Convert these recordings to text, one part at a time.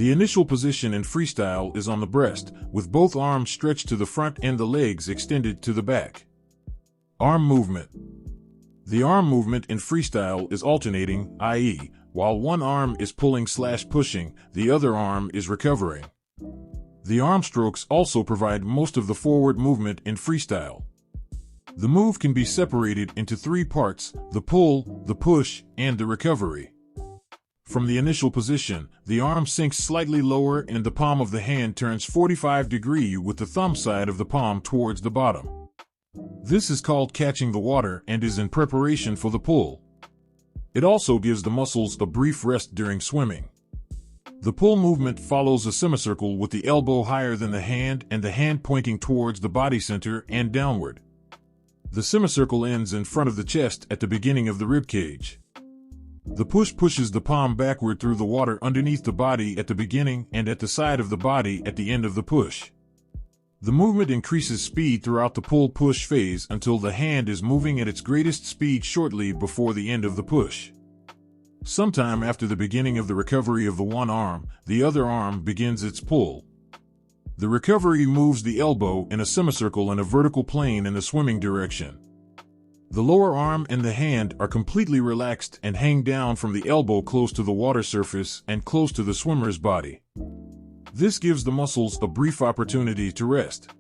The initial position in freestyle is on the breast, with both arms stretched to the front and the legs extended to the back. Arm movement. The arm movement in freestyle is alternating, i.e., while one arm is pulling/pushing, the other arm is recovering. The arm strokes also provide most of the forward movement in freestyle. The move can be separated into three parts: the pull, the push, and the recovery. From the initial position, the arm sinks slightly lower and the palm of the hand turns 45 degrees with the thumb side of the palm towards the bottom. This is called catching the water and is in preparation for the pull. It also gives the muscles a brief rest during swimming. The pull movement follows a semicircle with the elbow higher than the hand and the hand pointing towards the body center and downward. The semicircle ends in front of the chest at the beginning of the rib cage. The push pushes the palm backward through the water underneath the body at the beginning and at the side of the body at the end of the push. The movement increases speed throughout the pull-push phase until the hand is moving at its greatest speed shortly before the end of the push. Sometime after the beginning of the recovery of the one arm, the other arm begins its pull. The recovery moves the elbow in a semicircle in a vertical plane in the swimming direction. The lower arm and the hand are completely relaxed and hang down from the elbow close to the water surface and close to the swimmer's body. This gives the muscles a brief opportunity to rest.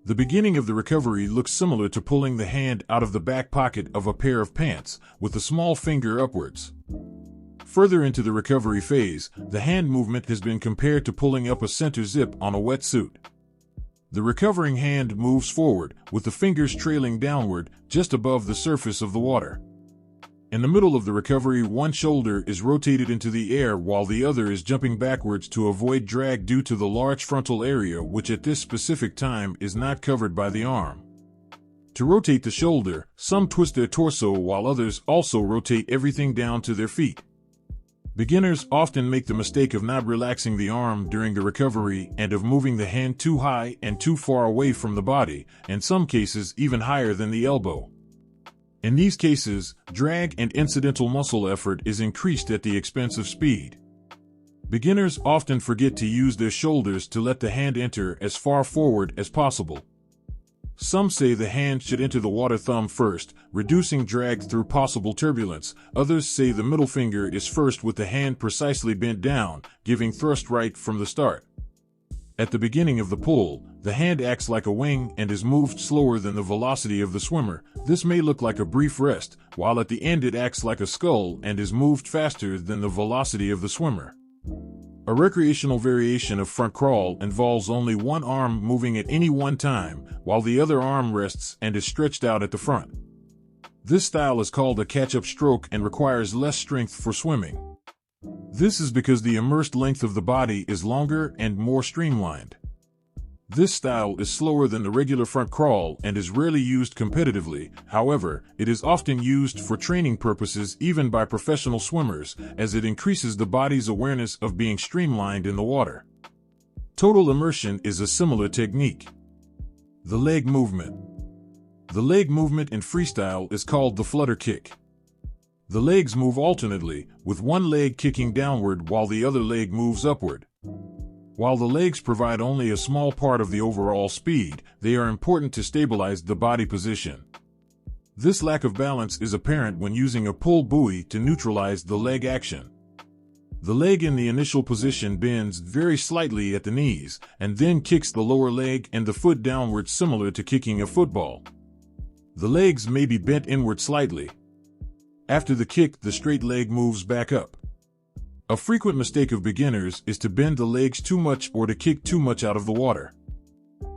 The beginning of the recovery looks similar to pulling the hand out of the back pocket of a pair of pants, with the small finger upwards. Further into the recovery phase, the hand movement has been compared to pulling up a center zip on a wetsuit. The recovering hand moves forward, with the fingers trailing downward, just above the surface of the water. In the middle of the recovery, one shoulder is rotated into the air while the other is jumping backwards to avoid drag due to the large frontal area, which at this specific time is not covered by the arm. To rotate the shoulder, some twist their torso while others also rotate everything down to their feet. Beginners often make the mistake of not relaxing the arm during the recovery and of moving the hand too high and too far away from the body, in some cases even higher than the elbow. In these cases, drag and incidental muscle effort is increased at the expense of speed. Beginners often forget to use their shoulders to let the hand enter as far forward as possible. Some say the hand should enter the water thumb first, reducing drag through possible turbulence. Others say the middle finger is first with the hand precisely bent down, giving thrust right from the start. At the beginning of the pull, the hand acts like a wing and is moved slower than the velocity of the swimmer. This may look like a brief rest, while at the end it acts like a skull and is moved faster than the velocity of the swimmer. A recreational variation of front crawl involves only one arm moving at any one time, while the other arm rests and is stretched out at the front. This style is called a catch-up stroke and requires less strength for swimming. This is because the immersed length of the body is longer and more streamlined. This style is slower than the regular front crawl and is rarely used competitively. However, it is often used for training purposes even by professional swimmers, as it increases the body's awareness of being streamlined in the water. Total immersion is a similar technique. The leg movement. The leg movement in freestyle is called the flutter kick. The legs move alternately, with one leg kicking downward while the other leg moves upward. While the legs provide only a small part of the overall speed, they are important to stabilize the body position. This lack of balance is apparent when using a pull buoy to neutralize the leg action. The leg in the initial position bends very slightly at the knees, and then kicks the lower leg and the foot downward, similar to kicking a football. The legs may be bent inward slightly. After the kick, the straight leg moves back up. A frequent mistake of beginners is to bend the legs too much or to kick too much out of the water.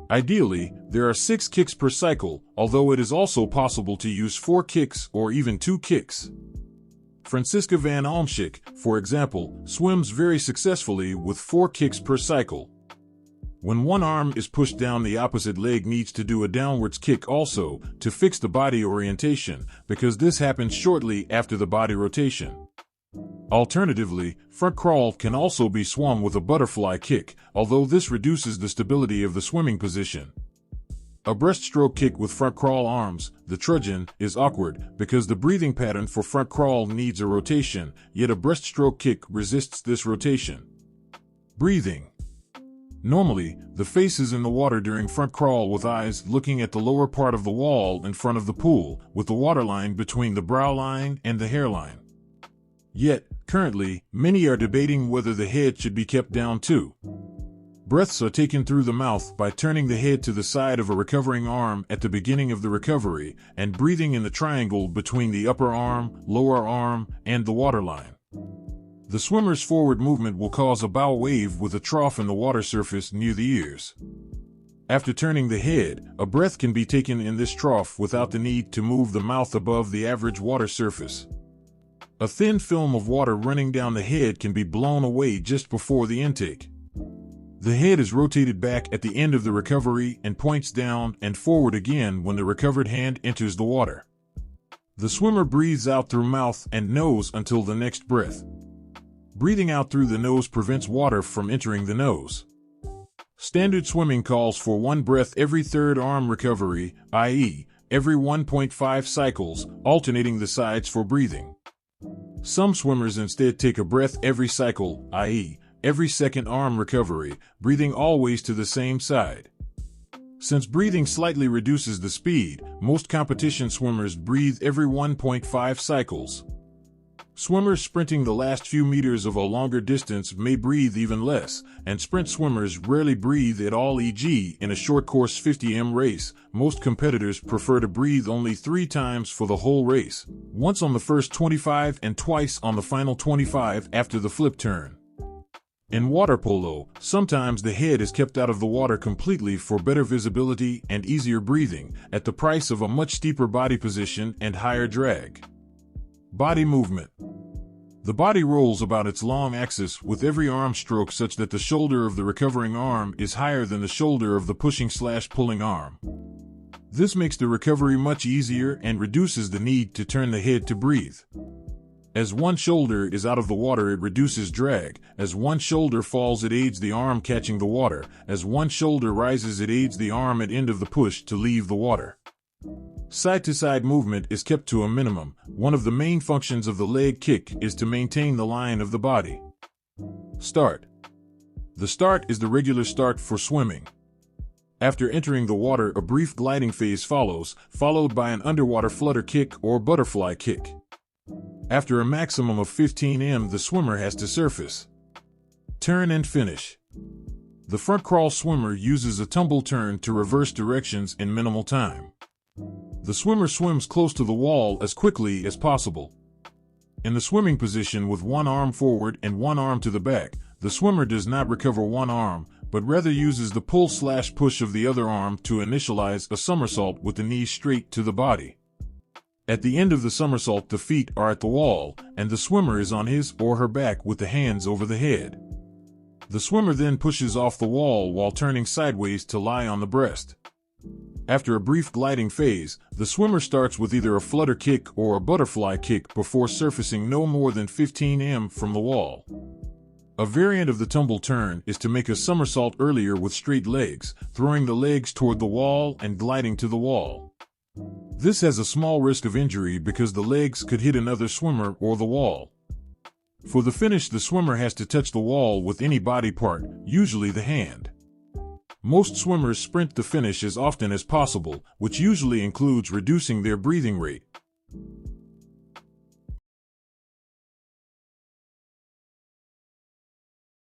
Ideally, there are 6 kicks per cycle, although it is also possible to use 4 kicks or even 2 kicks. Franziska van Almschik, for example, swims very successfully with 4 kicks per cycle. When one arm is pushed down, the opposite leg needs to do a downwards kick also to fix the body orientation, because this happens shortly after the body rotation. Alternatively, front crawl can also be swum with a butterfly kick, although this reduces the stability of the swimming position. A breaststroke kick with front crawl arms, the trudgeon, is awkward because the breathing pattern for front crawl needs a rotation, yet a breaststroke kick resists this rotation. Breathing. Normally, the face is in the water during front crawl with eyes looking at the lower part of the wall in front of the pool, with the waterline between the brow line and the hairline. Yet, currently, many are debating whether the head should be kept down too. Breaths are taken through the mouth by turning the head to the side of a recovering arm at the beginning of the recovery and breathing in the triangle between the upper arm, lower arm, and the waterline. The swimmer's forward movement will cause a bow wave with a trough in the water surface near the ears. After turning the head, a breath can be taken in this trough without the need to move the mouth above the average water surface. A thin film of water running down the head can be blown away just before the intake. The head is rotated back at the end of the recovery and points down and forward again when the recovered hand enters the water. The swimmer breathes out through mouth and nose until the next breath. Breathing out through the nose prevents water from entering the nose. Standard swimming calls for one breath every third arm recovery, i.e., every 1.5 cycles, alternating the sides for breathing. Some swimmers instead take a breath every cycle, i.e., every second arm recovery, breathing always to the same side. Since breathing slightly reduces the speed, most competition swimmers breathe every 1.5 cycles. Swimmers sprinting the last few meters of a longer distance may breathe even less, and sprint swimmers rarely breathe at all. E.g., in a short course 50m race, most competitors prefer to breathe only 3 times for the whole race, once on the first 25 and twice on the final 25 after the flip turn. In water polo, sometimes the head is kept out of the water completely for better visibility and easier breathing, at the price of a much steeper body position and higher drag. Body movement. The body rolls about its long axis with every arm stroke such that the shoulder of the recovering arm is higher than the shoulder of the pushing/pulling arm. This makes the recovery much easier and reduces the need to turn the head to breathe. As one shoulder is out of the water, it reduces drag. As one shoulder falls, it aids the arm catching the water. As one shoulder rises, it aids the arm at end of the push to leave the water. Side-to-side movement is kept to a minimum. One of the main functions of the leg kick is to maintain the line of the body. Start. The start is the regular start for swimming. After entering the water, a brief gliding phase follows, followed by an underwater flutter kick or butterfly kick. After a maximum of 15m, the swimmer has to surface. Turn and finish. The front crawl swimmer uses a tumble turn to reverse directions in minimal time. The swimmer swims close to the wall as quickly as possible. In the swimming position with one arm forward and one arm to the back, the swimmer does not recover one arm, but rather uses the pull/push of the other arm to initialize a somersault with the knees straight to the body. At the end of the somersault, the feet are at the wall, and the swimmer is on his or her back with the hands over the head. The swimmer then pushes off the wall while turning sideways to lie on the breast. After a brief gliding phase, the swimmer starts with either a flutter kick or a butterfly kick before surfacing no more than 15m from the wall. A variant of the tumble turn is to make a somersault earlier with straight legs, throwing the legs toward the wall and gliding to the wall. This has a small risk of injury because the legs could hit another swimmer or the wall. For the finish, the swimmer has to touch the wall with any body part, usually the hand. Most swimmers sprint the finish as often as possible, which usually includes reducing their breathing rate.